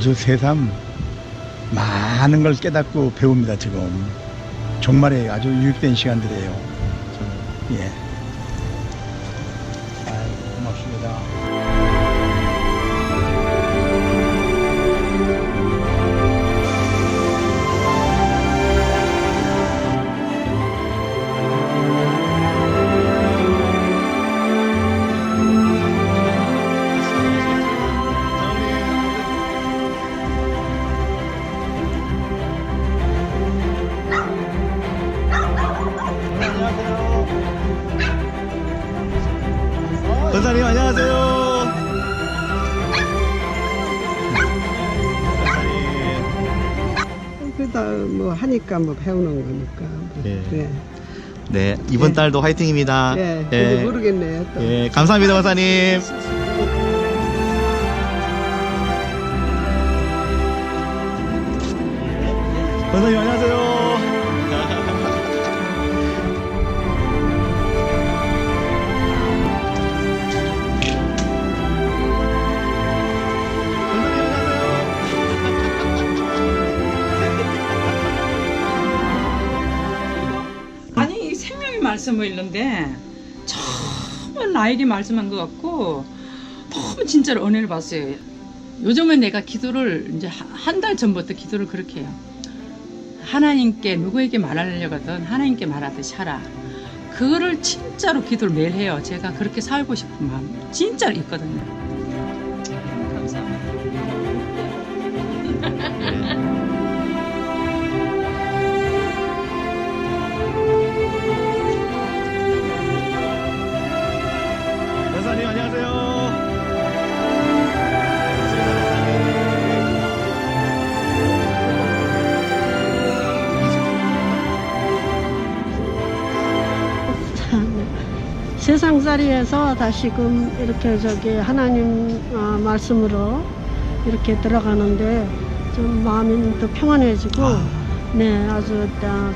아주 새삼 많은 걸 깨닫고 배웁니다. 지금 정말에 아주 유익된 시간들이에요. 예. 고맙습니다. 권사님 안녕하세요. 그다 뭐 하니까 뭐 배우는 거니까. 예. 네. 네, 이번 예. 달도 화이팅입니다. 예. 예. 모르겠네요. 또. 예, 감사합니다, 권사님. 권사님 안녕하세요. 아니 생명의 말씀을 읽는데 정말 나에게 말씀한 것 같고 너무 진짜로 은혜를 봤어요. 요즘은 내가 기도를 이제 한 달 전부터 기도를 그렇게 해요. 하나님께 누구에게 말하려거든 하나님께 말하듯이 하라. 그거를 진짜로 기도를 매일 해요. 제가 그렇게 살고 싶은 마음 진짜로 있거든요. 감사합니다. 권사님 안녕하세요. 세상살이에서 다시금 이렇게 하나님 말씀으로 이렇게 들어가는데 좀 마음이 더 평안해지고 네 아주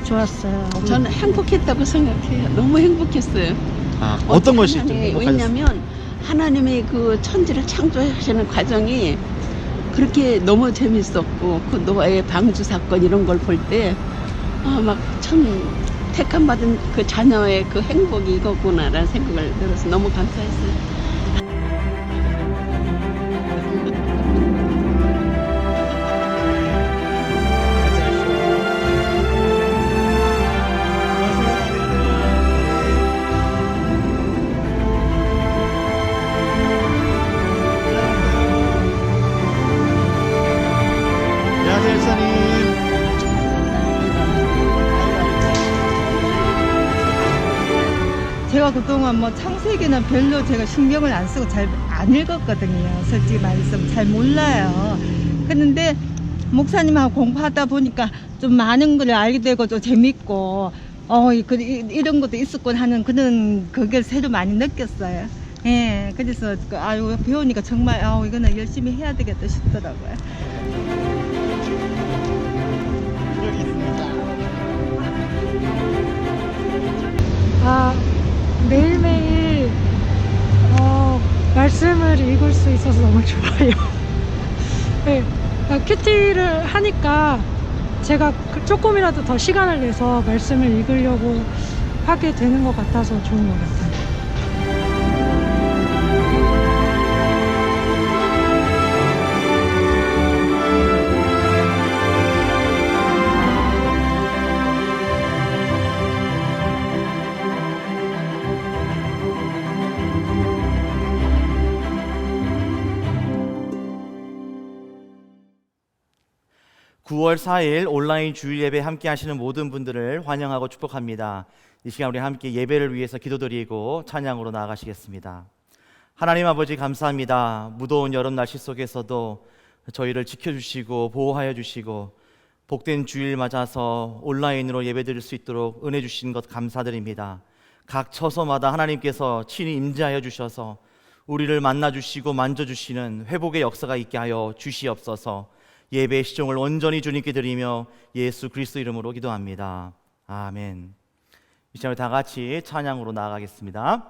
좋았어요. 저는 행복했다고 생각해요. 너무 행복했어요. 어떤 것이 좀 하나님이, 행복하셨어요? 왜냐면 하나님이 그 천지를 창조하시는 과정이 그렇게 너무 재밌었고 그 노아의 방주 사건 이런 걸 볼 때 막 참 택함 받은 그 자녀의 그 행복이 이거구나라는 생각을 들어서 너무 감사했어요. 안녕하세요, 일사님. 제가 그동안 뭐 창세기는 별로 제가 신경을 안 쓰고 잘 안 읽었거든요. 솔직히 말해서 잘 몰라요. 그런데 목사님하고 공부하다 보니까 좀 많은 걸 알게 되고 좀 재밌고 이런 것도 있었군 하는 그런 그걸 새로 많이 느꼈어요. 예, 그래서 배우니까 정말 이거는 열심히 해야 되겠다 싶더라고요. 매일매일 말씀을 읽을 수 있어서 너무 좋아요. 네, 큐티를 하니까 제가 조금이라도 더 시간을 내서 말씀을 읽으려고 하게 되는 것 같아서 좋은 것 같아요. (9월 4일) 온라인 주일 예배 함께 하시는 모든 분들을 환영하고 축복합니다. 이 시간 우리 함께 예배를 위해서 기도드리고 찬양으로 나아가시겠습니다. 하나님 아버지 감사합니다. 무더운 여름 날씨 속에서도 저희를 지켜주시고 보호하여 주시고 복된 주일 맞아서 온라인으로 예배드릴 수 있도록 은혜 주신 것 감사드립니다. 각 처소마다 하나님께서 친히 임재하여 주셔서 우리를 만나주시고 만져주시는 회복의 역사가 있게 하여 주시옵소서. 예배의 시종을 온전히 주님께 드리며 예수 그리스도 이름으로 기도합니다. 아멘. 이 시간에 다 같이 찬양으로 나아가겠습니다.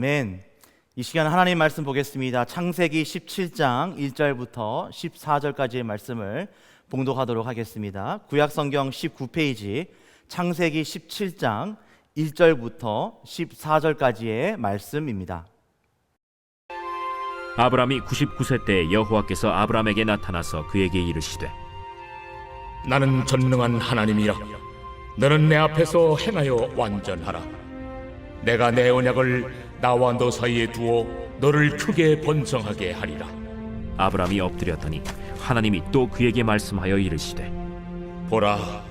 아멘. 이 시간 하나님 말씀 보겠습니다. 창세기 17장 1절부터 14절까지의 말씀을 봉독하도록 하겠습니다. 구약 성경 19페이지 창세기 17장 1절부터 14절까지의 말씀입니다. 아브람이 99세 때 여호와께서 아브람에게 나타나서 그에게 이르시되 나는 전능한 하나님이라. 너는 내 앞에서 행하여 완전하라. 내가 내 언약을 나와 너 사이에 두어 너를 크게 번성하게 하리라. 아브람이 엎드렸더니 하나님이 또 그에게 말씀하여 이르시되 보라,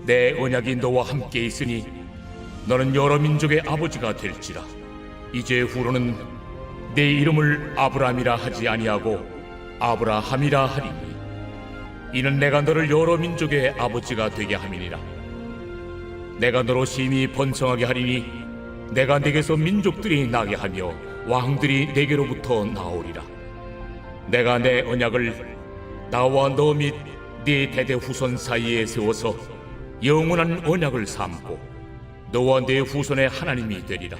내 언약이 너와 함께 있으니 너는 여러 민족의 아버지가 될지라. 이제 후로는 내 이름을 아브람이라 하지 아니하고 아브라함이라 하리니 이는 내가 너를 여러 민족의 아버지가 되게 함이니라. 내가 너로 심히 번성하게 하리니 내가 네게서 민족들이 나게 하며 왕들이 네게로부터 나오리라. 내가 내 언약을 나와 너 및 네 대대 후손 사이에 세워서 영원한 언약을 삼고 너와 네 후손의 하나님이 되리라.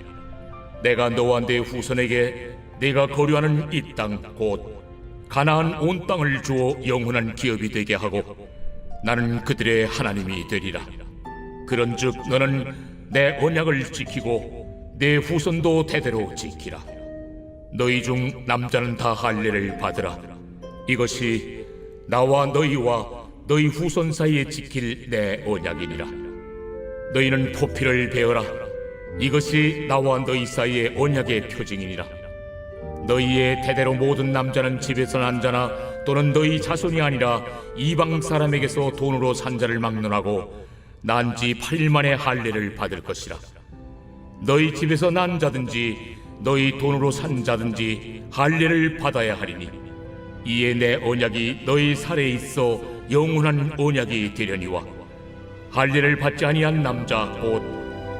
내가 너와 네 후손에게 네가 거류하는 이 땅 곧 가나안 온 땅을 주어 영원한 기업이 되게 하고 나는 그들의 하나님이 되리라. 그런즉 너는 내 언약을 지키고 내 후손도 대대로 지키라. 너희 중 남자는 다 할례를 받으라. 이것이 나와 너희와 너희 후손 사이에 지킬 내 언약이니라. 너희는 포피를 베어라. 이것이 나와 너희 사이의 언약의 표징이니라. 너희의 대대로 모든 남자는 집에서 난 자나 또는 너희 자손이 아니라 이방 사람에게서 돈으로 산 자를 막론하고 난 지 8일 만에 할례를 받을 것이라. 너희 집에서 난 자든지 너희 돈으로 산 자든지 할례를 받아야 하리니 이에 내 언약이 너희 살에 있어 영원한 언약이 되려니와 할례를 받지 아니한 남자 곧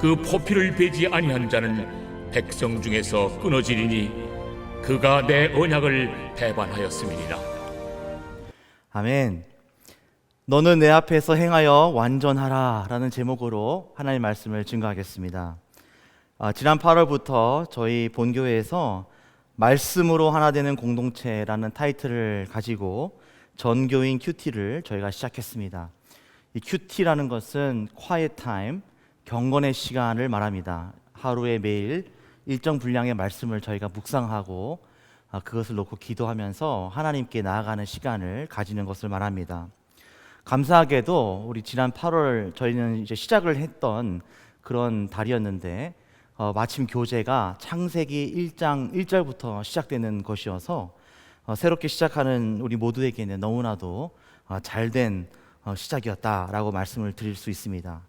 그 포피를 베지 아니한 자는 백성 중에서 끊어지리니 그가 내 언약을 배반하였음이니라. 아멘. 너는 내 앞에서 행하여 완전하라 라는 제목으로 하나님의 말씀을 증거하겠습니다. 지난 8월부터 저희 본교회에서 말씀으로 하나 되는 공동체라는 타이틀을 가지고 전교인 큐티를 저희가 시작했습니다. 이 큐티라는 것은 quiet time, 경건의 시간을 말합니다. 하루에 매일 일정 분량의 말씀을 저희가 묵상하고 그것을 놓고 기도하면서 하나님께 나아가는 시간을 가지는 것을 말합니다. 감사하게도 우리 지난 8월 저희는 이제 시작을 했던 그런 달이었는데 마침 교재가 창세기 1장 1절부터 시작되는 것이어서 새롭게 시작하는 우리 모두에게는 너무나도 잘된 시작이었다라고 말씀을 드릴 수 있습니다.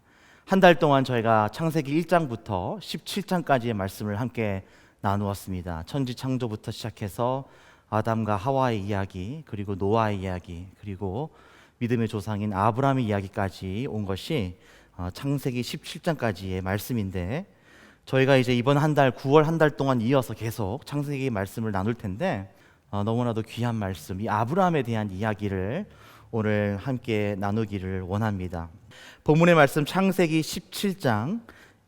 한 달 동안 저희가 창세기 1장부터 17장까지의 말씀을 함께 나누었습니다. 천지 창조부터 시작해서 아담과 하와의 이야기, 그리고 노아의 이야기, 그리고 믿음의 조상인 아브라함의 이야기까지 온 것이 창세기 17장까지의 말씀인데 저희가 이제 이번 한 달, 9월 한 달 동안 이어서 계속 창세기 말씀을 나눌 텐데 너무나도 귀한 말씀, 이 아브라함에 대한 이야기를 오늘 함께 나누기를 원합니다. 본문의 말씀 창세기 17장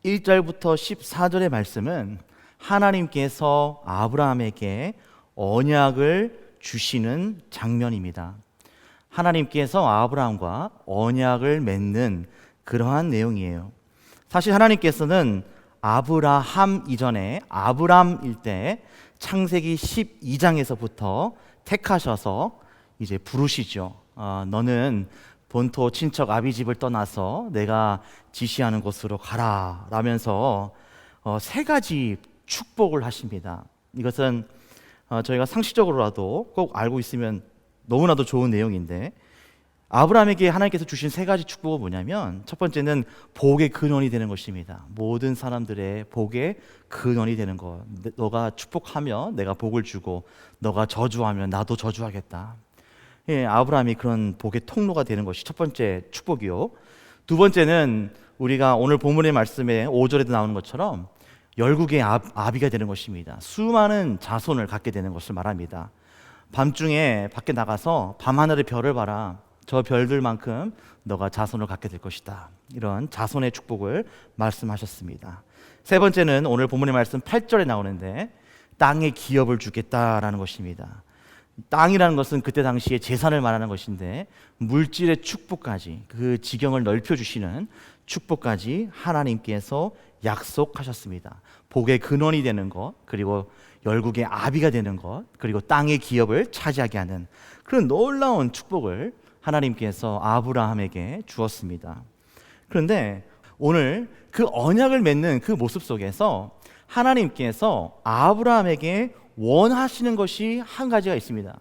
1절부터 14절의 말씀은 하나님께서 아브라함에게 언약을 주시는 장면입니다. 하나님께서 아브라함과 언약을 맺는 그러한 내용이에요. 사실 하나님께서는 아브라함 이전에 아브람일 때 창세기 12장에서부터 택하셔서 이제 부르시죠. 너는 본토 친척 아비 집을 떠나서 내가 지시하는 곳으로 가라 라면서 세 가지 축복을 하십니다. 이것은 저희가 상식적으로라도 꼭 알고 있으면 너무나도 좋은 내용인데 아브라함에게 하나님께서 주신 세 가지 축복은 뭐냐면 첫 번째는 복의 근원이 되는 것입니다. 모든 사람들의 복의 근원이 되는 것. 너가 축복하면 내가 복을 주고 너가 저주하면 나도 저주하겠다. 예, 아브라함이 그런 복의 통로가 되는 것이 첫 번째 축복이요. 두 번째는 우리가 오늘 본문의 말씀에 5절에도 나오는 것처럼 열국의 아비가 되는 것입니다. 수많은 자손을 갖게 되는 것을 말합니다. 밤중에 밖에 나가서 밤하늘의 별을 봐라. 저 별들만큼 너가 자손을 갖게 될 것이다. 이런 자손의 축복을 말씀하셨습니다. 세 번째는 오늘 본문의 말씀 8절에 나오는데 땅에 기업을 주겠다라는 것입니다. 땅이라는 것은 그때 당시에 재산을 말하는 것인데 물질의 축복까지, 그 지경을 넓혀주시는 축복까지 하나님께서 약속하셨습니다. 복의 근원이 되는 것, 그리고 열국의 아비가 되는 것, 그리고 땅의 기업을 차지하게 하는 그런 놀라운 축복을 하나님께서 아브라함에게 주었습니다. 그런데 오늘 그 언약을 맺는 그 모습 속에서 하나님께서 아브라함에게 원하시는 것이 한 가지가 있습니다.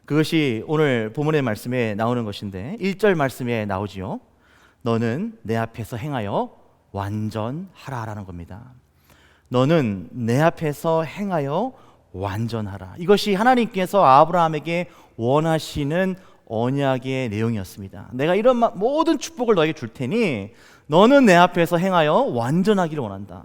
그것이 오늘 본문의 말씀에 나오는 것인데 1절 말씀에 나오지요. 너는 내 앞에서 행하여 완전하라라는 겁니다. 너는 내 앞에서 행하여 완전하라. 이것이 하나님께서 아브라함에게 원하시는 언약의 내용이었습니다. 내가 이런 모든 축복을 너에게 줄 테니 너는 내 앞에서 행하여 완전하기를 원한다.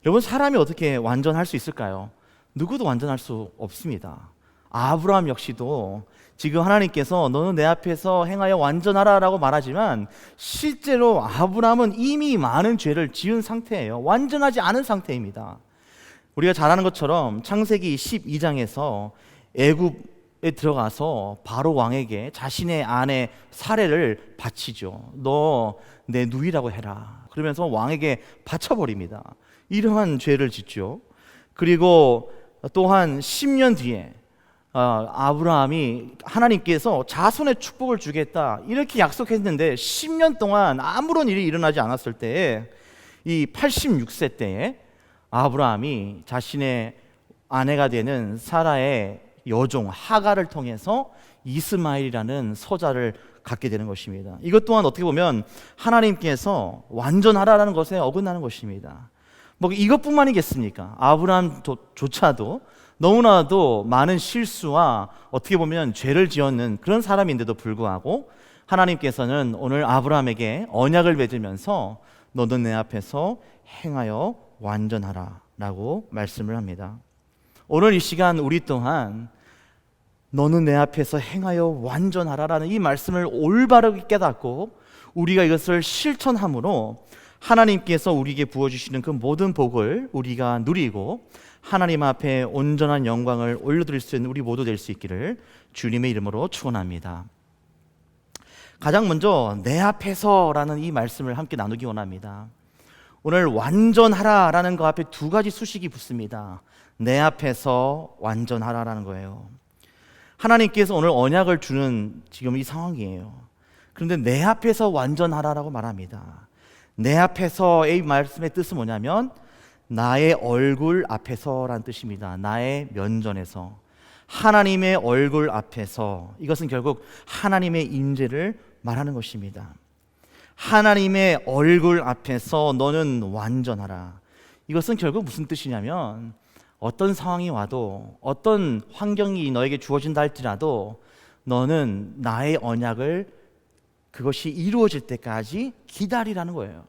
여러분, 사람이 어떻게 완전할 수 있을까요? 누구도 완전할 수 없습니다. 아브라함 역시도 지금 하나님께서 너는 내 앞에서 행하여 완전하라 라고 말하지만 실제로 아브라함은 이미 많은 죄를 지은 상태예요. 완전하지 않은 상태입니다. 우리가 잘 아는 것처럼 창세기 12장에서 애굽에 들어가서 바로 왕에게 자신의 아내 사례를 바치죠. 너 내 누이라고 해라. 그러면서 왕에게 바쳐버립니다. 이러한 죄를 짓죠. 그리고 또한 10년 뒤에 아브라함이 하나님께서 자손의 축복을 주겠다 이렇게 약속했는데 10년 동안 아무런 일이 일어나지 않았을 때에 이 86세 때에 아브라함이 자신의 아내가 되는 사라의 여종 하갈을 통해서 이스마엘이라는 소자를 갖게 되는 것입니다. 이것 또한 어떻게 보면 하나님께서 완전하라는 것에 어긋나는 것입니다. 뭐 이것뿐만이겠습니까? 아브라함조차도 너무나도 많은 실수와 어떻게 보면 죄를 지었는 그런 사람인데도 불구하고 하나님께서는 오늘 아브라함에게 언약을 맺으면서 너는 내 앞에서 행하여 완전하라 라고 말씀을 합니다. 오늘 이 시간 우리 또한 너는 내 앞에서 행하여 완전하라라는 이 말씀을 올바르게 깨닫고 우리가 이것을 실천함으로 하나님께서 우리에게 부어주시는 그 모든 복을 우리가 누리고 하나님 앞에 온전한 영광을 올려드릴 수 있는 우리 모두 될 수 있기를 주님의 이름으로 축원합니다. 가장 먼저 내 앞에서라는 이 말씀을 함께 나누기 원합니다. 오늘 완전하라라는 거 앞에 두 가지 수식이 붙습니다. 내 앞에서 완전하라라는 거예요. 하나님께서 오늘 언약을 주는 지금 이 상황이에요. 그런데 내 앞에서 완전하라라고 말합니다. 내 앞에서의 이 말씀의 뜻은 뭐냐면 나의 얼굴 앞에서라는 뜻입니다. 나의 면전에서, 하나님의 얼굴 앞에서. 이것은 결국 하나님의 임재를 말하는 것입니다. 하나님의 얼굴 앞에서 너는 완전하라. 이것은 결국 무슨 뜻이냐면 어떤 상황이 와도 어떤 환경이 너에게 주어진다 할지라도 너는 나의 언약을 그것이 이루어질 때까지 기다리라는 거예요.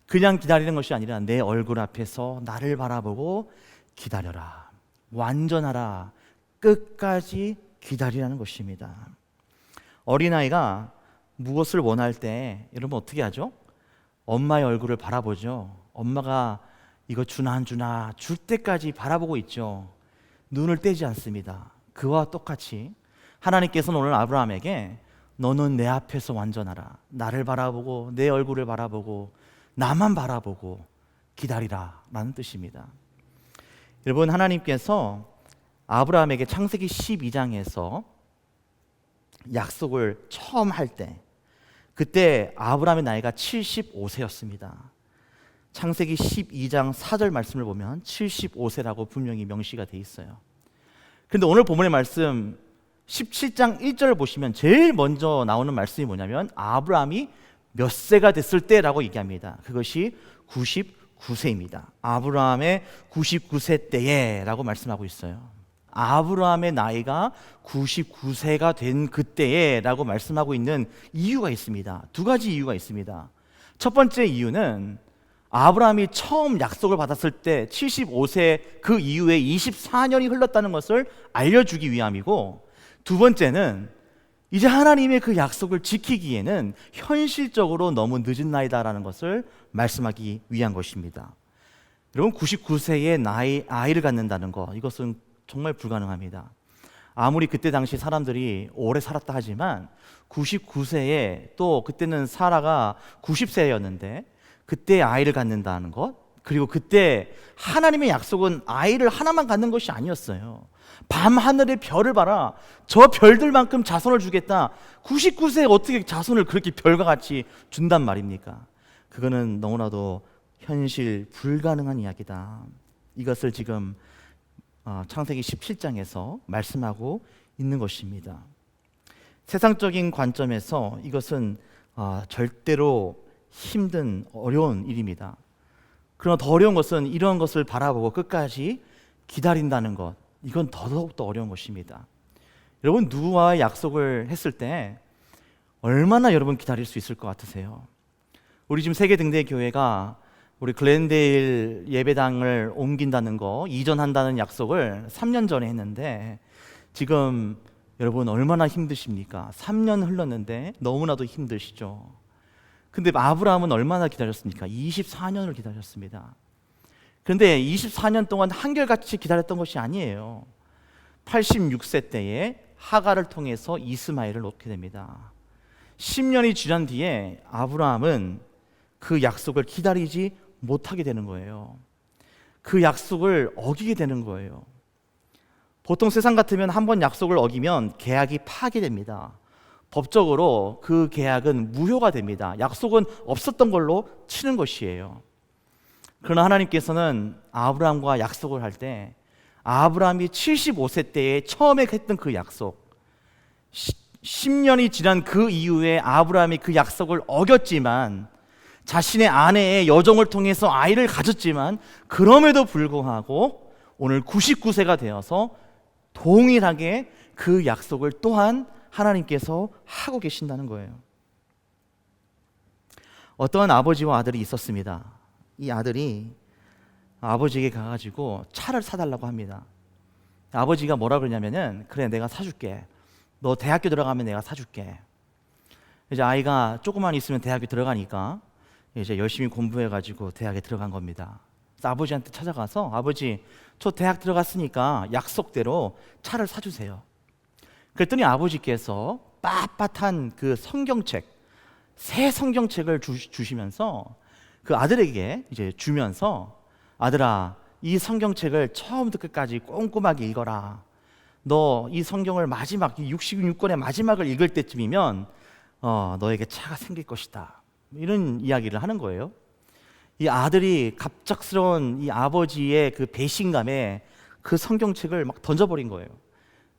그냥 기다리는 것이 아니라 내 얼굴 앞에서 나를 바라보고 기다려라. 완전하라. 끝까지 기다리라는 것입니다. 어린아이가 무엇을 원할 때 여러분 어떻게 하죠? 엄마의 얼굴을 바라보죠. 엄마가 이거 주나 안 주나 줄 때까지 바라보고 있죠. 눈을 떼지 않습니다. 그와 똑같이 하나님께서는 오늘 아브라함에게 너는 내 앞에서 완전하라. 나를 바라보고 내 얼굴을 바라보고 나만 바라보고 기다리라 라는 뜻입니다. 여러분, 하나님께서 아브라함에게 창세기 12장에서 약속을 처음 할 때 그때 아브라함의 나이가 75세였습니다. 창세기 12장 4절 말씀을 보면 75세라고 분명히 명시가 돼 있어요. 그런데 오늘 본문의 말씀 17장 1절을 보시면 제일 먼저 나오는 말씀이 뭐냐면 아브라함이 몇 세가 됐을 때라고 얘기합니다. 그것이 99세입니다. 아브라함의 99세 때에 라고 말씀하고 있어요. 아브라함의 나이가 99세가 된 그때에 라고 말씀하고 있는 이유가 있습니다. 두 가지 이유가 있습니다. 첫 번째 이유는 아브라함이 처음 약속을 받았을 때 75세 그 이후에 24년이 흘렀다는 것을 알려주기 위함이고, 두 번째는 이제 하나님의 그 약속을 지키기에는 현실적으로 너무 늦은 나이다라는 것을 말씀하기 위한 것입니다. 여러분, 99세에 아이를 갖는다는 것, 이것은 정말 불가능합니다. 아무리 그때 당시 사람들이 오래 살았다 하지만 99세에, 또 그때는 사라가 90세였는데 그때 아이를 갖는다는 것, 그리고 그때 하나님의 약속은 아이를 하나만 갖는 것이 아니었어요. 밤하늘의 별을 봐라, 저 별들만큼 자손을 주겠다. 99세에 어떻게 자손을 그렇게 별과 같이 준단 말입니까? 그거는 너무나도 현실 불가능한 이야기다. 이것을 지금 창세기 17장에서 말씀하고 있는 것입니다. 세상적인 관점에서 이것은 절대로 힘든 어려운 일입니다. 그러나 더 어려운 것은 이런 것을 바라보고 끝까지 기다린다는 것, 이건 더더욱더 어려운 것입니다. 여러분, 누구와 약속을 했을 때 얼마나 여러분 기다릴 수 있을 것 같으세요? 우리 지금 세계등대 교회가 우리 글렌데일 예배당을 옮긴다는 거, 이전한다는 약속을 3년 전에 했는데 지금 여러분 얼마나 힘드십니까? 3년 흘렀는데 너무나도 힘드시죠? 근데 아브라함은 얼마나 기다렸습니까? 24년을 기다렸습니다. 그런데 24년 동안 한결같이 기다렸던 것이 아니에요. 86세 때에 하갈을 통해서 이스마엘을 놓게 됩니다. 10년이 지난 뒤에 아브라함은 그 약속을 기다리지 못하게 되는 거예요. 그 약속을 어기게 되는 거예요. 보통 세상 같으면 한 번 약속을 어기면 계약이 파기됩니다. 법적으로 그 계약은 무효가 됩니다. 약속은 없었던 걸로 치는 것이에요. 그러나 하나님께서는 아브라함과 약속을 할 때 아브라함이 75세 때에 처음에 했던 그 약속, 10년이 지난 그 이후에 아브라함이 그 약속을 어겼지만 자신의 아내의 여종을 통해서 아이를 가졌지만 그럼에도 불구하고 오늘 99세가 되어서 동일하게 그 약속을 또한 하나님께서 하고 계신다는 거예요. 어떠한 아버지와 아들이 있었습니다. 이 아들이 아버지에게 가가지고 차를 사달라고 합니다. 아버지가 뭐라 그러냐면은, 그래, 내가 사줄게. 너 대학교 들어가면 내가 사줄게. 이제 아이가 조금만 있으면 대학교 들어가니까 이제 열심히 공부해가지고 대학에 들어간 겁니다. 그래서 아버지한테 찾아가서, 아버지, 저 대학 들어갔으니까 약속대로 차를 사주세요. 그랬더니 아버지께서 빳빳한 그 성경책, 새 성경책을 주시면서 그 아들에게 이제 주면서, 아들아, 이 성경책을 처음부터 끝까지 꼼꼼하게 읽어라. 너 이 성경을 마지막 66권의 마지막을 읽을 때쯤이면 너에게 차가 생길 것이다. 이런 이야기를 하는 거예요. 이 아들이 갑작스러운 이 아버지의 그 배신감에 그 성경책을 막 던져버린 거예요.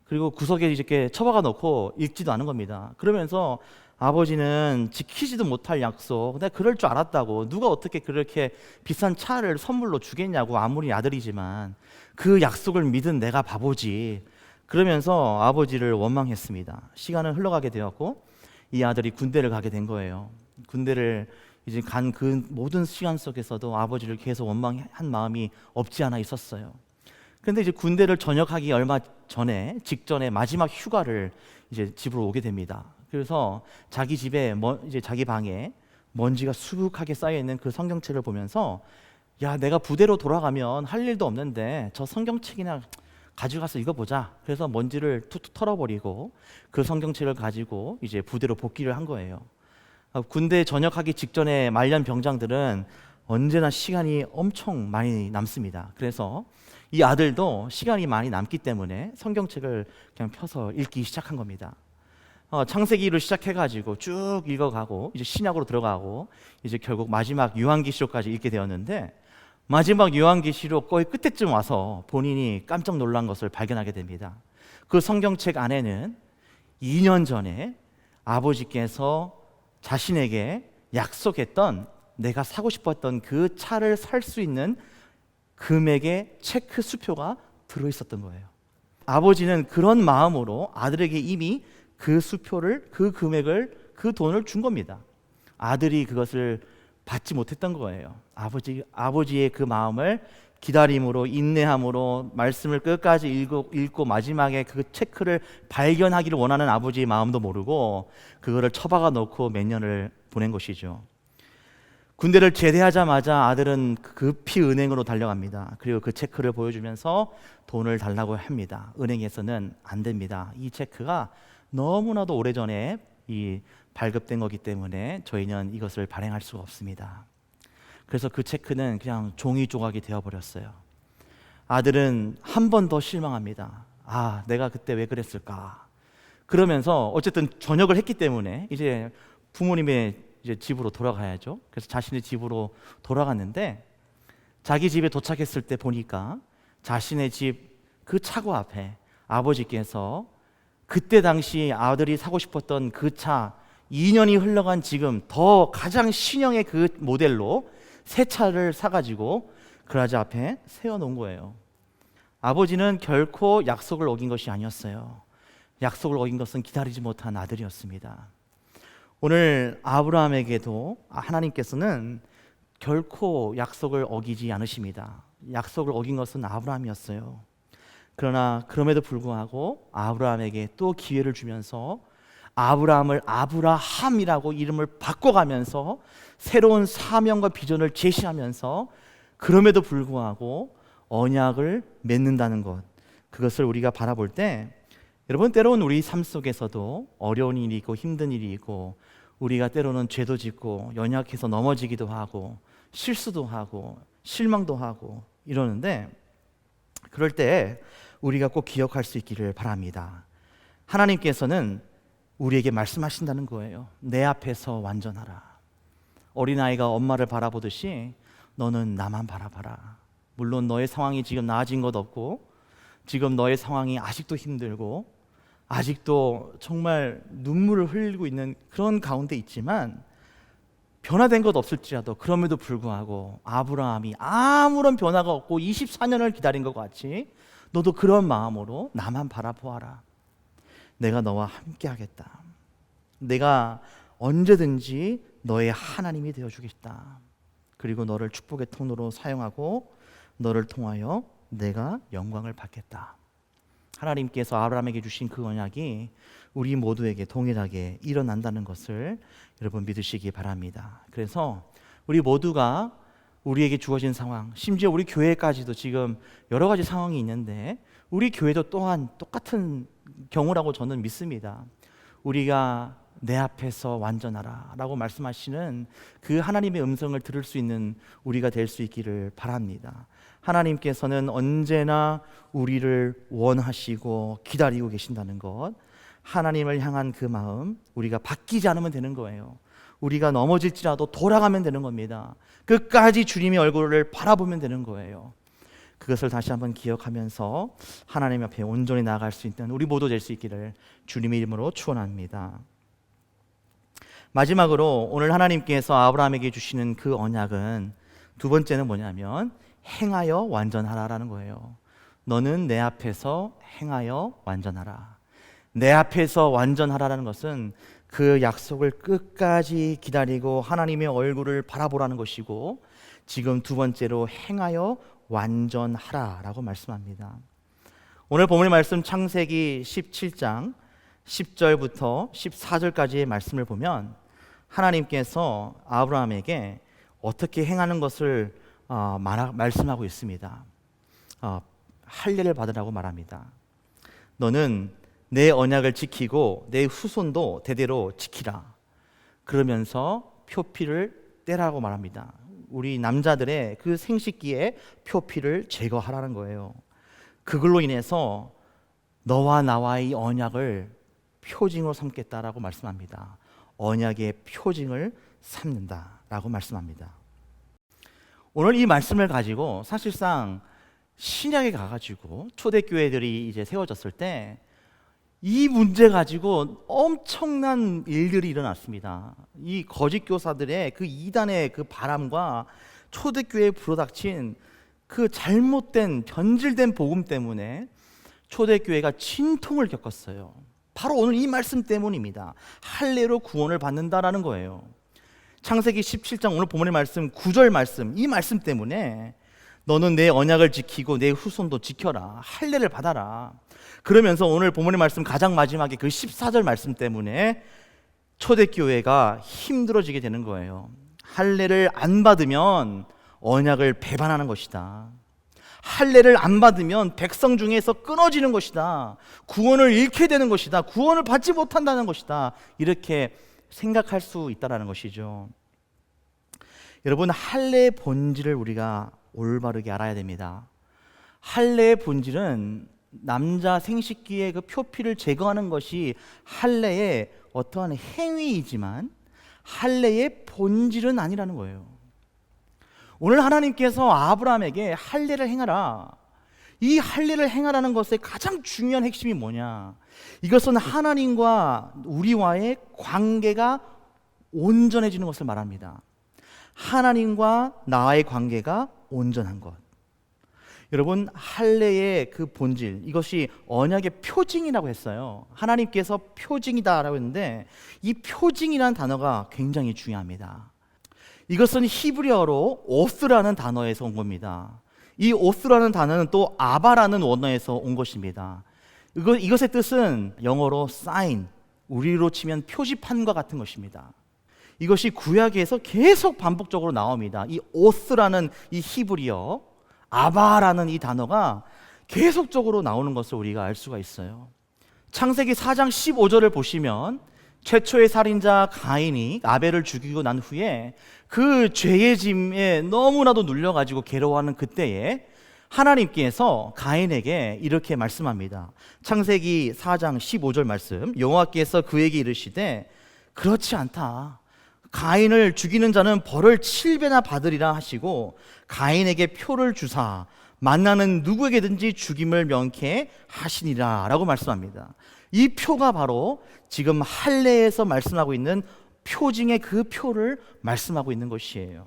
그리고 구석에 이렇게 처박아 놓고 읽지도 않은 겁니다. 그러면서 아버지는 지키지도 못할 약속, 내가 그럴 줄 알았다고, 누가 어떻게 그렇게 비싼 차를 선물로 주겠냐고, 아무리 아들이지만 그 약속을 믿은 내가 바보지, 그러면서 아버지를 원망했습니다. 시간은 흘러가게 되었고 이 아들이 군대를 가게 된 거예요. 군대를 이제 간 그 모든 시간 속에서도 아버지를 계속 원망한 마음이 없지 않아 있었어요. 그런데 이제 군대를 전역하기 얼마 전에, 직전에 마지막 휴가를 이제 집으로 오게 됩니다. 그래서 자기 집에 이제 자기 방에 먼지가 수북하게 쌓여 있는 그 성경책을 보면서, 야, 내가 부대로 돌아가면 할 일도 없는데 저 성경책이나 가져가서 읽어보자. 그래서 먼지를 툭툭 털어버리고 그 성경책을 가지고 이제 부대로 복귀를 한 거예요. 군대 전역하기 직전에 말년 병장들은 언제나 시간이 엄청 많이 남습니다. 그래서 이 아들도 시간이 많이 남기 때문에 성경책을 그냥 펴서 읽기 시작한 겁니다. 창세기를 시작해가지고 쭉 읽어가고 이제 신약으로 들어가고 이제 결국 마지막 요한계시록까지 읽게 되었는데, 마지막 요한계시록 거의 끝에쯤 와서 본인이 깜짝 놀란 것을 발견하게 됩니다. 그 성경책 안에는 2년 전에 아버지께서 자신에게 약속했던, 내가 사고 싶었던 그 차를 살 수 있는 금액의 체크 수표가 들어있었던 거예요. 아버지는 그런 마음으로 아들에게 이미 그 수표를, 그 금액을, 그 돈을 준 겁니다. 아들이 그것을 받지 못했던 거예요. 아버지의 그 마음을 기다림으로, 인내함으로 말씀을 끝까지 읽고 마지막에 그 체크를 발견하기를 원하는 아버지의 마음도 모르고 그거를 처박아 놓고 몇 년을 보낸 것이죠. 군대를 제대하자마자 아들은 급히 은행으로 달려갑니다. 그리고 그 체크를 보여주면서 돈을 달라고 합니다. 은행에서는 안 됩니다. 이 체크가 너무나도 오래전에 발급된 거기 때문에 저희는 이것을 발행할 수가 없습니다. 그래서 그 체크는 그냥 종이 조각이 되어버렸어요. 아들은 한 번 더 실망합니다. 아, 내가 그때 왜 그랬을까? 그러면서 어쨌든 전역을 했기 때문에 이제 부모님의 이제 집으로 돌아가야죠. 그래서 자신의 집으로 돌아갔는데 자기 집에 도착했을 때 보니까 자신의 집 그 차고 앞에 아버지께서 그때 당시 아들이 사고 싶었던 그 차 2년이 흘러간 지금 더 가장 신형의 그 모델로 새 차를 사가지고 그라지 앞에 세워놓은 거예요. 아버지는 결코 약속을 어긴 것이 아니었어요. 약속을 어긴 것은 기다리지 못한 아들이었습니다. 오늘 아브라함에게도 하나님께서는 결코 약속을 어기지 않으십니다. 약속을 어긴 것은 아브라함이었어요. 그러나 그럼에도 불구하고 아브라함에게 또 기회를 주면서 아브라함을 아브라함이라고 이름을 바꿔가면서 새로운 사명과 비전을 제시하면서 그럼에도 불구하고 언약을 맺는다는 것, 그것을 우리가 바라볼 때 여러분, 때로는 우리 삶 속에서도 어려운 일이 있고 힘든 일이 있고 우리가 때로는 죄도 짓고 연약해서 넘어지기도 하고 실수도 하고 실망도 하고 이러는데, 그럴 때 우리가 꼭 기억할 수 있기를 바랍니다. 하나님께서는 우리에게 말씀하신다는 거예요. 내 앞에서 완전하라. 어린아이가 엄마를 바라보듯이 너는 나만 바라봐라. 물론 너의 상황이 지금 나아진 것 없고 지금 너의 상황이 아직도 힘들고 아직도 정말 눈물을 흘리고 있는 그런 가운데 있지만 변화된 것 없을지라도 그럼에도 불구하고 아브라함이 아무런 변화가 없고 24년을 기다린 것 같이 너도 그런 마음으로 나만 바라보아라. 내가 너와 함께 하겠다. 내가 언제든지 너의 하나님이 되어주겠다. 그리고 너를 축복의 통로로 사용하고 너를 통하여 내가 영광을 받겠다. 하나님께서 아브라함에게 주신 그 언약이 우리 모두에게 동일하게 일어난다는 것을 여러분 믿으시기 바랍니다. 그래서 우리 모두가 우리에게 주어진 상황, 심지어 우리 교회까지도 지금 여러 가지 상황이 있는데 우리 교회도 또한 똑같은 경우라고 저는 믿습니다. 우리가 내 앞에서 완전하라 라고 말씀하시는 그 하나님의 음성을 들을 수 있는 우리가 될 수 있기를 바랍니다. 하나님께서는 언제나 우리를 원하시고 기다리고 계신다는 것, 하나님을 향한 그 마음 우리가 바뀌지 않으면 되는 거예요. 우리가 넘어질지라도 돌아가면 되는 겁니다. 끝까지 주님의 얼굴을 바라보면 되는 거예요. 그것을 다시 한번 기억하면서 하나님 앞에 온전히 나아갈 수 있는 우리 모두 될 수 있기를 주님의 이름으로 축원합니다. 마지막으로 오늘 하나님께서 아브라함에게 주시는 그 언약은 두 번째는 뭐냐면 행하여 완전하라라는 거예요. 너는 내 앞에서 행하여 완전하라. 내 앞에서 완전하라는 것은 그 약속을 끝까지 기다리고 하나님의 얼굴을 바라보라는 것이고, 지금 두 번째로 행하여 완전하라라고 말씀합니다. 오늘 본문의 말씀 창세기 17장 10절부터 14절까지의 말씀을 보면 하나님께서 아브라함에게 어떻게 행하는 것을 말씀하고 있습니다. 할례를 받으라고 말합니다. 너는 내 언약을 지키고 내 후손도 대대로 지키라. 그러면서 표피를 떼라고 말합니다. 우리 남자들의 그 생식기에 표피를 제거하라는 거예요. 그걸로 인해서 너와 나와의 언약을 표징으로 삼겠다라고 말씀합니다. 언약의 표징을 삼는다라고 말씀합니다. 오늘 이 말씀을 가지고 사실상 신약에 가가지고 초대교회들이 이제 세워졌을 때 이 문제 가지고 엄청난 일들이 일어났습니다. 이 거짓 교사들의 그 이단의 그 바람과 초대교회에 불어닥친 그 잘못된 변질된 복음 때문에 초대교회가 진통을 겪었어요. 바로 오늘 이 말씀 때문입니다. 할례로 구원을 받는다라는 거예요. 창세기 17장 오늘 본문의 말씀 9절 말씀, 이 말씀 때문에 너는 내 언약을 지키고 내 후손도 지켜라. 할례를 받아라. 그러면서 오늘 본문의 말씀 가장 마지막에 그 14절 말씀 때문에 초대교회가 힘들어지게 되는 거예요. 할례를 안 받으면 언약을 배반하는 것이다. 할례를 안 받으면 백성 중에서 끊어지는 것이다. 구원을 잃게 되는 것이다. 구원을 받지 못한다는 것이다. 이렇게 생각할 수 있다는 것이죠. 여러분, 할례의 본질을 우리가 올바르게 알아야 됩니다. 할례의 본질은 남자 생식기의 그 표피를 제거하는 것이 할례의 어떠한 행위이지만 할례의 본질은 아니라는 거예요. 오늘 하나님께서 아브라함에게 할례를 행하라. 이 할례를 행하라는 것의 가장 중요한 핵심이 뭐냐? 이것은 하나님과 우리와의 관계가 온전해지는 것을 말합니다. 하나님과 나와의 관계가 온전한 것. 여러분, 할례의 그 본질, 이것이 언약의 표징이라고 했어요. 하나님께서 표징이다라고 했는데 이 표징이라는 단어가 굉장히 중요합니다. 이것은 히브리어로 오스라는 단어에서 온 겁니다. 이 오스라는 단어는 또 아바라는 원어에서 온 것입니다. 이것의 뜻은 영어로 sign, 우리로 치면 표지판과 같은 것입니다. 이것이 구약에서 계속 반복적으로 나옵니다. 이 오스라는 이 히브리어, 아바라는 이 단어가 계속적으로 나오는 것을 우리가 알 수가 있어요. 창세기 4장 15절을 보시면 최초의 살인자 가인이 아벨을 죽이고 난 후에 그 죄의 짐에 너무나도 눌려가지고 괴로워하는 그때에 하나님께서 가인에게 이렇게 말씀합니다. 창세기 4장 15절 말씀, 여호와께서 그에게 이르시되 그렇지 않다. 가인을 죽이는 자는 벌을 7배나 받으리라 하시고 가인에게 표를 주사 만나는 누구에게든지 죽임을 명케 하시니라 라고 말씀합니다. 이 표가 바로 지금 할례에서 말씀하고 있는 표징의 그 표를 말씀하고 있는 것이에요.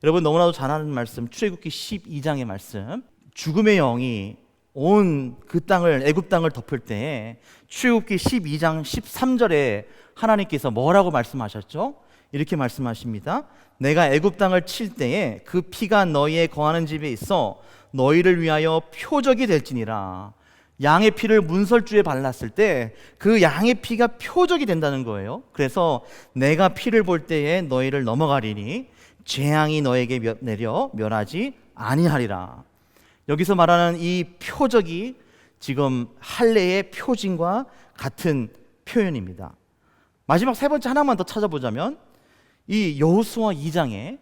여러분, 너무나도 잘 아는 말씀, 출애굽기 12장의 말씀, 죽음의 영이 온 그 땅을, 애굽 땅을 덮을 때에 출애굽기 12장 13절에 하나님께서 뭐라고 말씀하셨죠? 이렇게 말씀하십니다. 내가 애굽 땅을 칠 때에 그 피가 너희의 거하는 집에 있어 너희를 위하여 표적이 될지니라. 양의 피를 문설주에 발랐을 때 그 양의 피가 표적이 된다는 거예요. 그래서 내가 피를 볼 때에 너희를 넘어가리니 재앙이 너에게 내려 멸하지 아니하리라. 여기서 말하는 이 표적이 지금 할례의 표징과 같은 표현입니다. 마지막 세 번째 하나만 더 찾아보자면 이 여호수아 2장에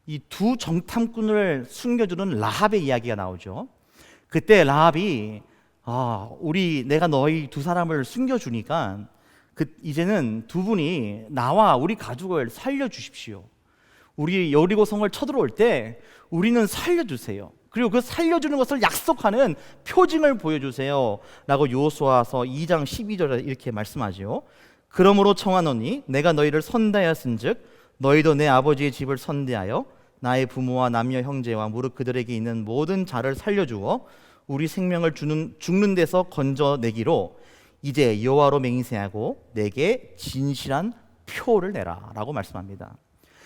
이 두 정탐꾼을 숨겨주는 라합의 이야기가 나오죠. 그때 라합이 내가 너희 두 사람을 숨겨주니까 이제는 두 분이 나와 우리 가족을 살려주십시오. 우리 여리고 성을 쳐들어올 때 우리는 살려주세요. 그리고 그 살려주는 것을 약속하는 표징을 보여주세요 라고 여호수아서 2장 12절에 이렇게 말씀하죠. 그러므로 청하노니 내가 너희를 선대하였은즉 너희도 내 아버지의 집을 선대하여 나의 부모와 남녀 형제와 무릇 그들에게 있는 모든 자를 살려주어 우리 생명을 죽는 데서 건져내기로 이제 여호와로 맹세하고 내게 진실한 표를 내라 라고 말씀합니다.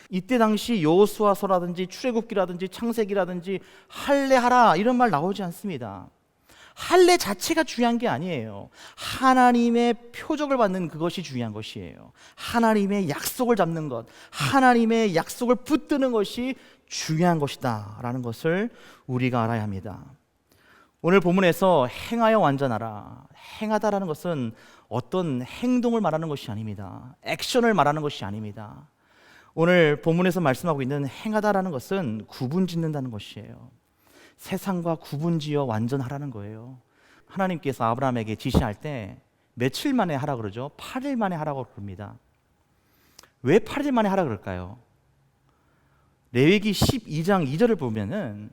이때 당시 여호수아서라든지 출애굽기라든지 창세기라든지 할례하라 이런 말 나오지 않습니다. 할례 자체가 중요한 게 아니에요. 하나님의 표적을 받는 그것이 중요한 것이에요. 하나님의 약속을 잡는 것, 하나님의 약속을 붙드는 것이 중요한 것이다 라는 것을 우리가 알아야 합니다. 오늘 본문에서 행하여 완전하라, 행하다라는 것은 어떤 행동을 말하는 것이 아닙니다. 액션을 말하는 것이 아닙니다. 오늘 본문에서 말씀하고 있는 행하다라는 것은 구분짓는다는 것이에요. 세상과 구분지어 완전하라는 거예요. 하나님께서 아브라함에게 지시할 때 며칠 만에 하라 그러죠? 8일 만에 하라고 그럽니다. 왜 8일 만에 하라 그럴까요? 레위기 12장 2절을 보면은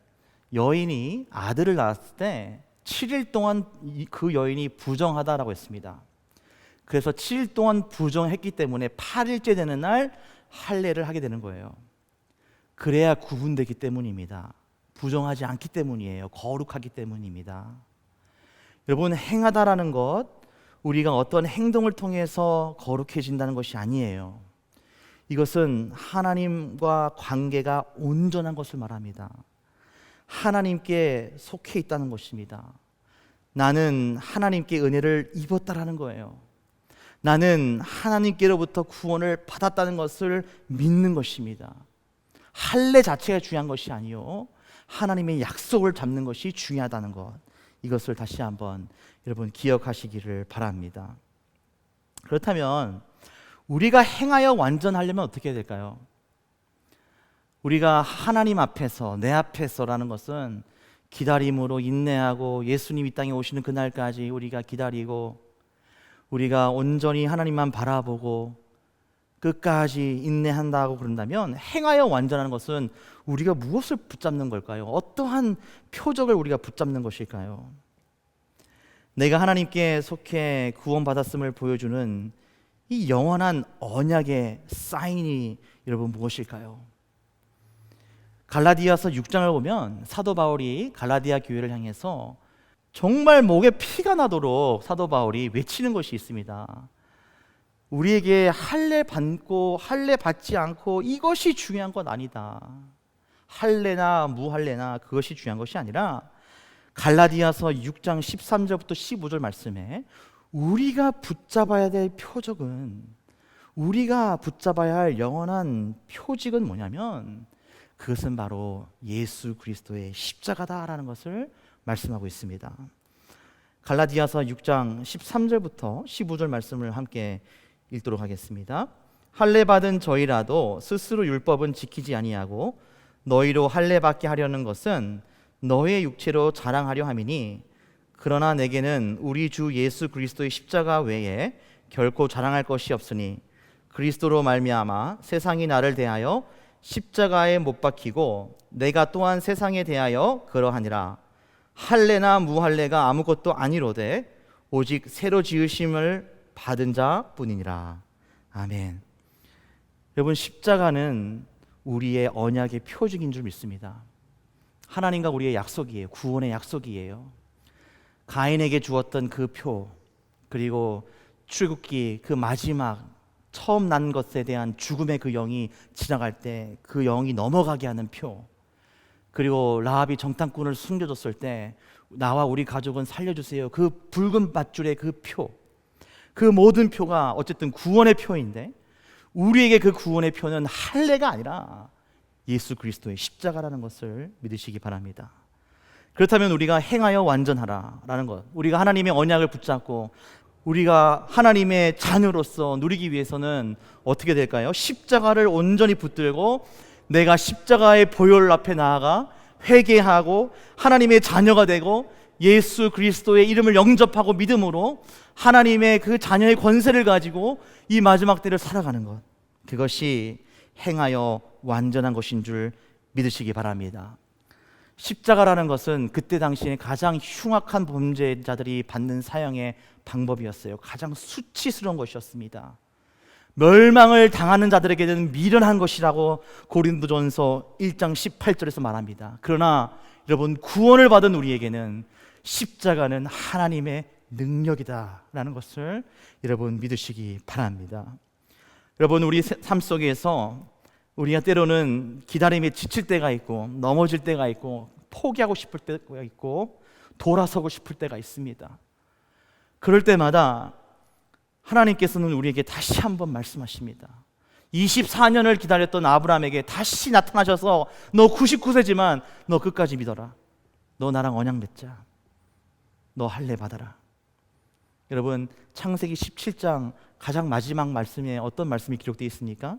여인이 아들을 낳았을 때 7일 동안 그 여인이 부정하다라고 했습니다. 그래서 7일 동안 부정했기 때문에 8일째 되는 날 할례를 하게 되는 거예요. 그래야 구분되기 때문입니다. 부정하지 않기 때문이에요. 거룩하기 때문입니다. 여러분, 행하다라는 것, 우리가 어떤 행동을 통해서 거룩해진다는 것이 아니에요. 이것은 하나님과 관계가 온전한 것을 말합니다. 하나님께 속해 있다는 것입니다. 나는 하나님께 은혜를 입었다라는 거예요. 나는 하나님께로부터 구원을 받았다는 것을 믿는 것입니다. 할례 자체가 중요한 것이 아니요, 하나님의 약속을 잡는 것이 중요하다는 것, 이것을 다시 한번 여러분 기억하시기를 바랍니다. 그렇다면 우리가 행하여 완전하려면 어떻게 해야 될까요? 우리가 하나님 앞에서, 내 앞에서라는 것은 기다림으로 인내하고 예수님 이 땅에 오시는 그날까지 우리가 기다리고, 우리가 온전히 하나님만 바라보고 끝까지 인내한다고 그런다면, 행하여 완전하는 것은 우리가 무엇을 붙잡는 걸까요? 어떠한 표적을 우리가 붙잡는 것일까요? 내가 하나님께 속해 구원받았음을 보여주는 이 영원한 언약의 사인이 여러분 무엇일까요? 갈라디아서 6장을 보면 사도 바울이 갈라디아 교회를 향해서 정말 목에 피가 나도록 사도 바울이 외치는 것이 있습니다. 우리에게 할례 받고 할례 받지 않고 이것이 중요한 건 아니다. 할례나 무할례나 그것이 중요한 것이 아니라, 갈라디아서 6장 13절부터 15절 말씀에 우리가 붙잡아야 될 표적은, 우리가 붙잡아야 할 영원한 표직은 뭐냐면, 그것은 바로 예수 그리스도의 십자가다라는 것을 말씀하고 있습니다. 갈라디아서 6장 13절부터 15절 말씀을 함께 읽도록 하겠습니다. 할례 받은 저희라도 스스로 율법은 지키지 아니하고 너희로 할례 받게 하려는 것은 너의 육체로 자랑하려 함이니, 그러나 내게는 우리 주 예수 그리스도의 십자가 외에 결코 자랑할 것이 없으니, 그리스도로 말미암아 세상이 나를 대하여 십자가에 못 박히고 내가 또한 세상에 대하여 그러하니라. 할례나 무할례가 아무것도 아니로되 오직 새로 지으심을 받은 자뿐이니라. 아멘. 여러분, 십자가는 우리의 언약의 표적인 줄 믿습니다. 하나님과 우리의 약속이에요. 구원의 약속이에요. 가인에게 주었던 그 표, 그리고 출애굽기 그 마지막 처음 난 것에 대한 죽음의 그 영이 지나갈 때 그 영이 넘어가게 하는 표, 그리고 라합이 정탐꾼을 숨겨줬을 때 나와 우리 가족은 살려주세요, 그 붉은 밧줄의 그 표, 그 모든 표가 어쨌든 구원의 표인데, 우리에게 그 구원의 표는 할례가 아니라 예수 그리스도의 십자가라는 것을 믿으시기 바랍니다. 그렇다면 우리가 행하여 완전하라라는 것, 우리가 하나님의 언약을 붙잡고 우리가 하나님의 자녀로서 누리기 위해서는 어떻게 될까요? 십자가를 온전히 붙들고 내가 십자가의 보혈 앞에 나아가 회개하고 하나님의 자녀가 되고 예수 그리스도의 이름을 영접하고 믿음으로 하나님의 그 자녀의 권세를 가지고 이 마지막 때를 살아가는 것, 그것이 행하여 완전한 것인 줄 믿으시기 바랍니다. 십자가라는 것은 그때 당시에 가장 흉악한 범죄자들이 받는 사형의 방법이었어요. 가장 수치스러운 것이었습니다. 멸망을 당하는 자들에게는 미련한 것이라고 고린도전서 1장 18절에서 말합니다. 그러나 여러분, 구원을 받은 우리에게는 십자가는 하나님의 능력이다라는 것을 여러분 믿으시기 바랍니다. 여러분, 우리 삶 속에서 우리가 때로는 기다림에 지칠 때가 있고 넘어질 때가 있고 포기하고 싶을 때가 있고 돌아서고 싶을 때가 있습니다. 그럴 때마다 하나님께서는 우리에게 다시 한번 말씀하십니다. 24년을 기다렸던 아브라함에게 다시 나타나셔서 너 99세지만 너 끝까지 믿어라. 너 나랑 언약 맺자. 너 할례 받아라. 여러분, 창세기 17장 가장 마지막 말씀에 어떤 말씀이 기록되어 있습니까?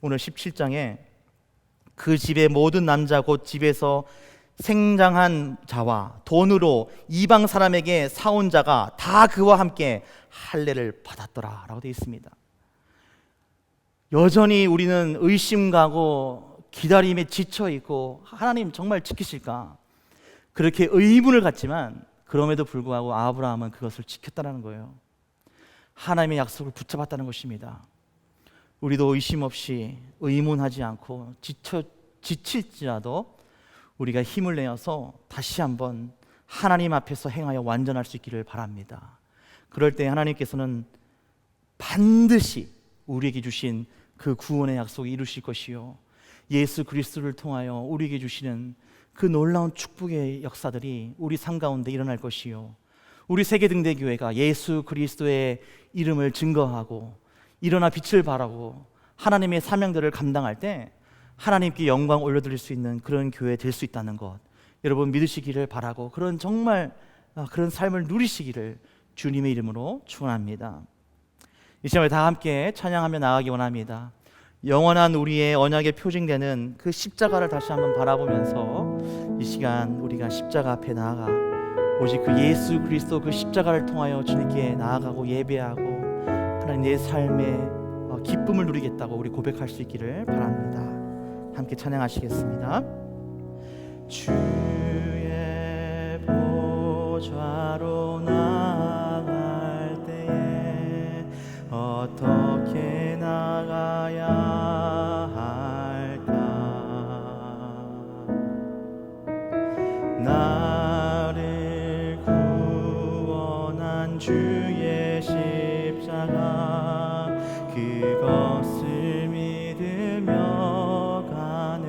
오늘 17장에 그 집의 모든 남자 곧 집에서 생장한 자와 돈으로 이방 사람에게 사온 자가 다 그와 함께 할례를 받았더라 라고 되어 있습니다. 여전히 우리는 의심가고 기다림에 지쳐있고 하나님 정말 지키실까? 그렇게 의문을 갖지만 그럼에도 불구하고 아브라함은 그것을 지켰다는 거예요. 하나님의 약속을 붙잡았다는 것입니다. 우리도 의심 없이 의문하지 않고 지칠지라도 우리가 힘을 내어서 다시 한번 하나님 앞에서 행하여 완전할 수 있기를 바랍니다. 그럴 때 하나님께서는 반드시 우리에게 주신 그 구원의 약속을 이루실 것이요, 예수 그리스도를 통하여 우리에게 주시는 그 놀라운 축복의 역사들이 우리 삶 가운데 일어날 것이요, 우리 세계등대교회가 예수 그리스도의 이름을 증거하고 일어나 빛을 발하고 하나님의 사명들을 감당할 때 하나님께 영광 올려드릴 수 있는 그런 교회 될 수 있다는 것, 여러분 믿으시기를 바라고 그런 정말 그런 삶을 누리시기를 주님의 이름으로 축원합니다. 이 시간에 다 함께 찬양하며 나가기 원합니다. 영원한 우리의 언약의 표징되는 그 십자가를 다시 한번 바라보면서 이 시간 우리가 십자가 앞에 나아가 오직 그 예수 그리스도 그 십자가를 통하여 주님께 나아가고 예배하고 하나님 내 삶의 기쁨을 누리겠다고 우리 고백할 수 있기를 바랍니다. 함께 찬양하시겠습니다. 주의 보좌로 나아갈 때에 어떻게 나가야 할까? 나를 구원한 주의 십자가 그것을 믿으며 가네.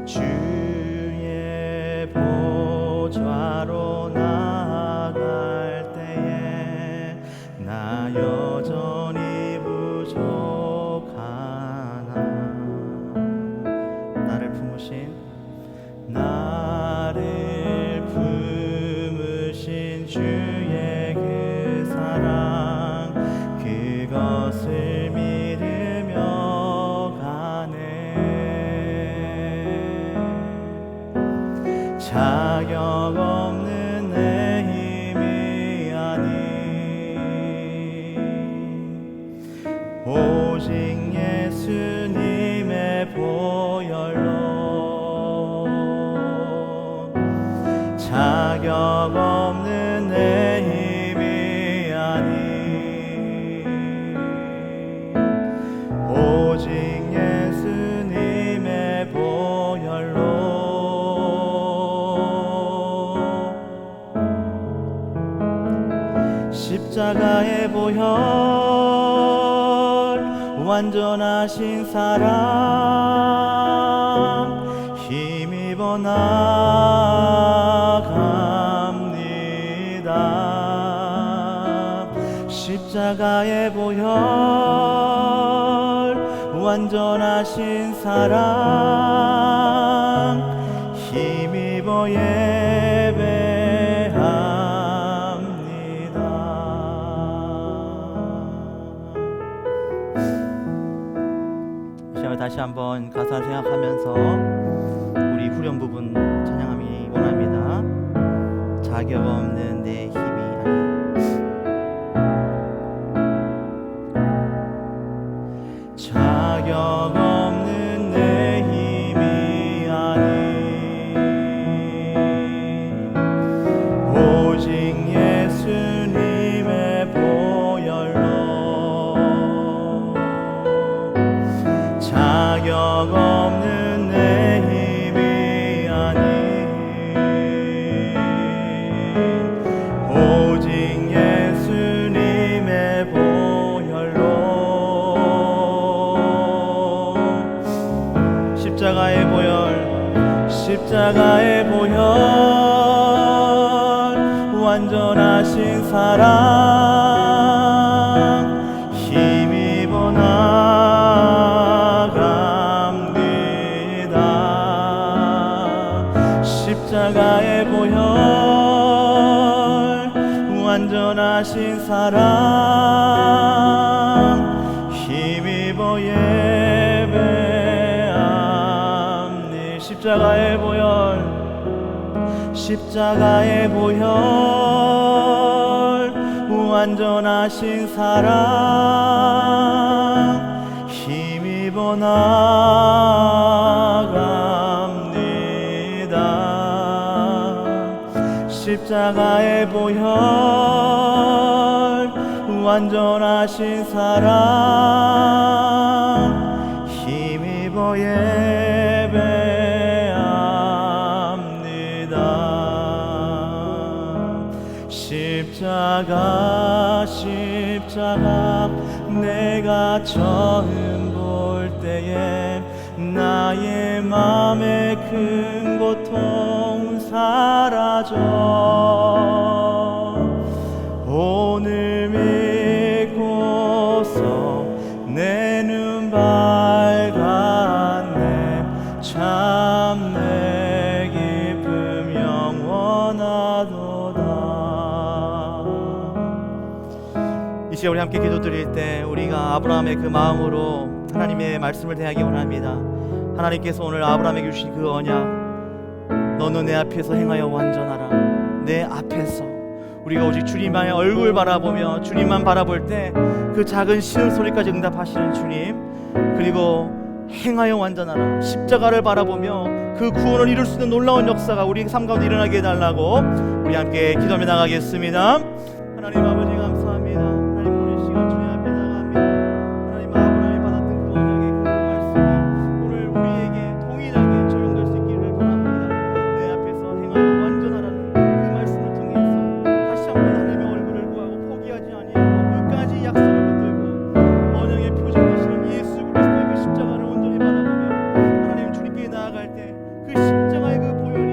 주의 보좌로 나아갈 때에 나 여전히 부족하나. 나를 품으신 주의 그 사랑 그것을 믿으며 가네. 자격 없는 내 힘이 아닌 오직 예수님의 보혈로 자격 없는 내 힘이 아닌 오직 예수님의 보혈로 십자가의 보혈 완전하신 사랑 힘입어 나갑니다. 십자가의 보혈 완전하신 사랑 힘입어 다시 한번 가사 생각하면서 우리 후렴 부분 찬양하기 원합니다. 자격 없는 내 힘이 아닌 자격 없는 내 힘이 아닌 오직 예수님의 보혈로 자격 없는 내 힘이 아닌 오직 예수님의 보혈로 십자가의 보혈 완전하신 사랑 힘입어 십자가의 보혈 완전하신 사랑 힘입어 예배합니. 십자가의 보혈 완전하신 사랑 힘입어 나갑니다. 십자가의 보혈 완전하신 사랑 힘입어 예배합니다. 십자가 내가 처음 볼 때에 나의 맘의 큰 고통 사라져 오늘 믿고서 내 눈 밝았네 참 내 기쁨 영원하도다. 이 시간 우리 함께 기도드릴 때 우리가 아브라함의 그 마음으로 하나님의 말씀을 대하기 원합니다. 하나님께서 오늘 아브라함에게 주신 그 언약, 너는 내 앞에서 행하여 완전하라. 내 앞에서 우리가 오직 주님만의 얼굴 바라보며 주님만 바라볼 때 그 작은 신음소리까지 응답하시는 주님, 그리고 행하여 완전하라. 십자가를 바라보며 그 구원을 이룰 수 있는 놀라운 역사가 우리 삶 가운데 일어나게 해달라고 우리 함께 기도하며 나가겠습니다. 하나님 아버지 감사합니다. 하나님 오늘 시간 주님 앞에 나갑니다. 하나님 아브라함이 받았던 그 언약의 그 말씀이 오늘 우리에게 동일하게 적용될 수 있기를 바랍니다. 내 앞에서 행하여 완전하라는 그 말씀을 통해서 다시 한번 하나님의 얼굴을 구하고 포기하지 아니하고 끝까지 약속을 붙들고 언약의 표정 되시는 예수 그리스도의 그 십자가를 온전히 바라보며 하나님 주님께 나아갈 때 그 십자가의 그 보혈이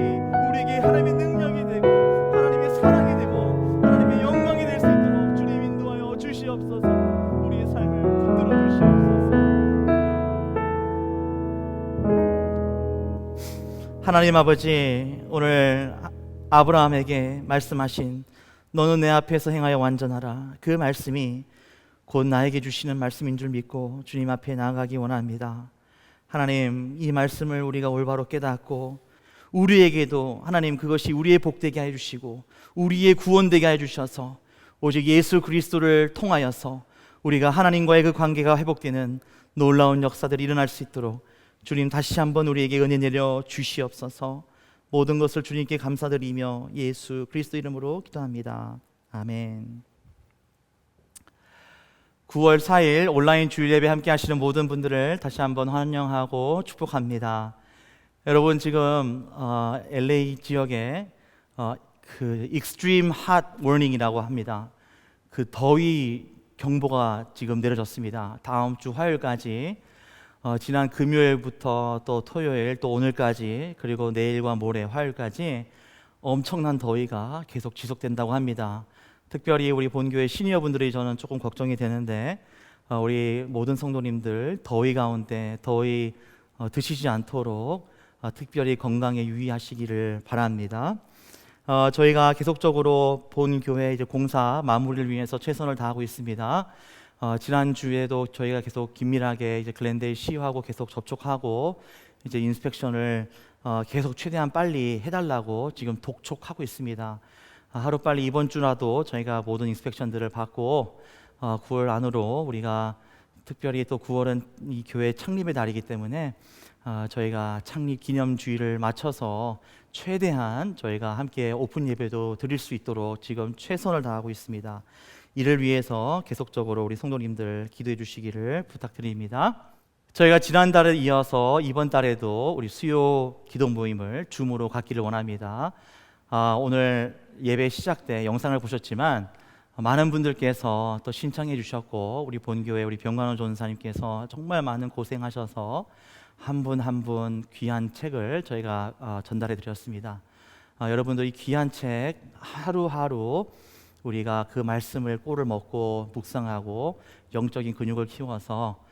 우리에게 하나님의 능력이 되고 하나님의 사랑이 되고 하나님의 영광이 될 수 있도록 주님 인도하여 주시옵소서. 우리의 삶을 붙들어 주시옵소서. 하나님 아버지, 오늘 아브라함에게 말씀하신 너는 내 앞에서 행하여 완전하라, 그 말씀이 곧 나에게 주시는 말씀인 줄 믿고 주님 앞에 나아가기 원합니다. 하나님, 이 말씀을 우리가 올바로 깨닫고 우리에게도 하나님 그것이 우리의 복되게 해 주시고 우리의 구원되게 해 주셔서 오직 예수 그리스도를 통하여서 우리가 하나님과의 그 관계가 회복되는 놀라운 역사들이 일어날 수 있도록 주님 다시 한번 우리에게 은혜 내려 주시옵소서. 모든 것을 주님께 감사드리며 예수 그리스도 이름으로 기도합니다. 아멘. 9월 4일 온라인 주일 예배 함께 하시는 모든 분들을 다시 한번 환영하고 축복합니다. 여러분 지금 LA 지역에 그 Extreme Hot Warning이라고 합니다. 그 더위 경보가 지금 내려졌습니다. 다음 주 화요일까지 지난 금요일부터 또 토요일 또 오늘까지 그리고 내일과 모레 화요일까지 엄청난 더위가 계속 지속된다고 합니다. 특별히 우리 본교회 시니어분들이 저는 조금 걱정이 되는데 우리 모든 성도님들 더위 가운데 더위 드시지 않도록 특별히 건강에 유의하시기를 바랍니다. 저희가 계속적으로 본교회 이제 공사 마무리를 위해서 최선을 다하고 있습니다. 지난주에도 저희가 계속 긴밀하게 이제 글렌데일 시하고 계속 접촉하고 이제 인스펙션을 계속 최대한 빨리 해달라고 지금 독촉하고 있습니다. 하루빨리 이번 주라도 저희가 모든 인스펙션들을 받고 9월 안으로 우리가 특별히 또 9월은 이 교회 창립의 달이기 때문에 저희가 창립 기념주일을 맞춰서 최대한 저희가 함께 오픈 예배도 드릴 수 있도록 지금 최선을 다하고 있습니다. 이를 위해서 계속적으로 우리 성도님들 기도해 주시기를 부탁드립니다. 저희가 지난달에 이어서 이번 달에도 우리 수요 기도 모임을 줌으로 갖기를 원합니다. 오늘 예배 시작 때 영상을 보셨지만 많은 분들께서 또 신청해 주셨고 우리 본교회 우리 병관호 전사님께서 정말 많은 고생하셔서 한 분 한 분 귀한 책을 저희가 전달해 드렸습니다. 여러분들 이 귀한 책 하루하루 우리가 그 말씀을 꼴을 먹고 묵상하고 영적인 근육을 키워서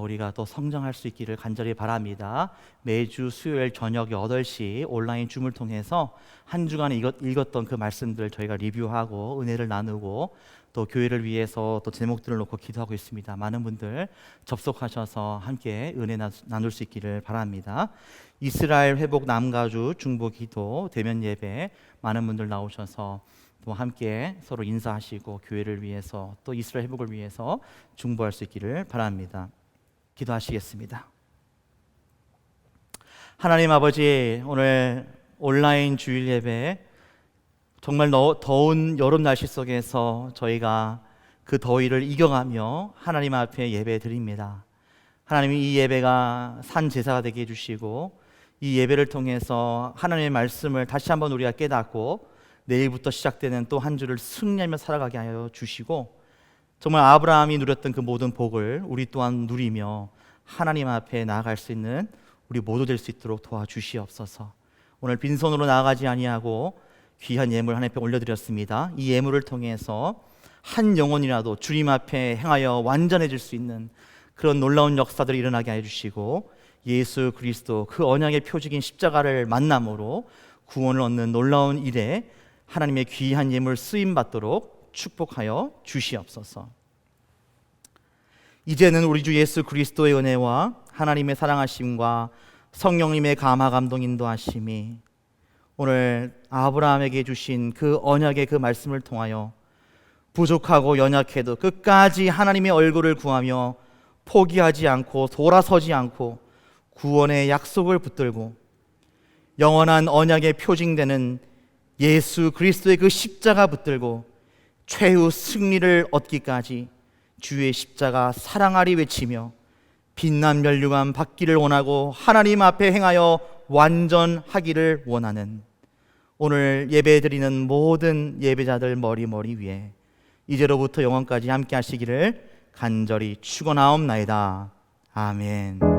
우리가 또 성장할 수 있기를 간절히 바랍니다. 매주 수요일 저녁 8시 온라인 줌을 통해서 한 주간에 읽었던 그 말씀들 저희가 리뷰하고 은혜를 나누고 또 교회를 위해서 또 제목들을 놓고 기도하고 있습니다. 많은 분들 접속하셔서 함께 은혜 나눌 수 있기를 바랍니다. 이스라엘 회복 남가주 중보 기도 대면 예배 많은 분들 나오셔서 또 함께 서로 인사하시고 교회를 위해서 또 이스라엘 회복을 위해서 중보할 수 있기를 바랍니다. 기도하시겠습니다. 하나님 아버지, 오늘 온라인 주일 예배 정말 더운 여름 날씨 속에서 저희가 그 더위를 이겨가며 하나님 앞에 예배 드립니다. 하나님이 이 예배가 산 제사가 되게 해주시고 이 예배를 통해서 하나님의 말씀을 다시 한번 우리가 깨닫고 내일부터 시작되는 또 한 주를 승리하며 살아가게 하여 주시고 정말 아브라함이 누렸던 그 모든 복을 우리 또한 누리며 하나님 앞에 나아갈 수 있는 우리 모두 될 수 있도록 도와주시옵소서. 오늘 빈손으로 나아가지 아니하고 귀한 예물 하나님 앞에 올려드렸습니다. 이 예물을 통해서 한 영혼이라도 주님 앞에 행하여 완전해질 수 있는 그런 놀라운 역사들이 일어나게 해주시고, 예수 그리스도 그 언약의 표적인 십자가를 만남으로 구원을 얻는 놀라운 일에 하나님의 귀한 예물 쓰임받도록 축복하여 주시옵소서. 이제는 우리 주 예수 그리스도의 은혜와 하나님의 사랑하심과 성령님의 감화 감동 인도하심이 오늘 아브라함에게 주신 그 언약의 그 말씀을 통하여 부족하고 연약해도 끝까지 하나님의 얼굴을 구하며 포기하지 않고 돌아서지 않고 구원의 약속을 붙들고 영원한 언약의 표징되는 예수 그리스도의 그 십자가 붙들고 최후 승리를 얻기까지 주의 십자가 사랑하리 외치며 빛난 면류관 받기를 원하고 하나님 앞에 행하여 완전하기를 원하는 오늘 예배드리는 모든 예배자들 머리 위에 이제로부터 영원까지 함께 하시기를 간절히 축원하옵나이다. 아멘.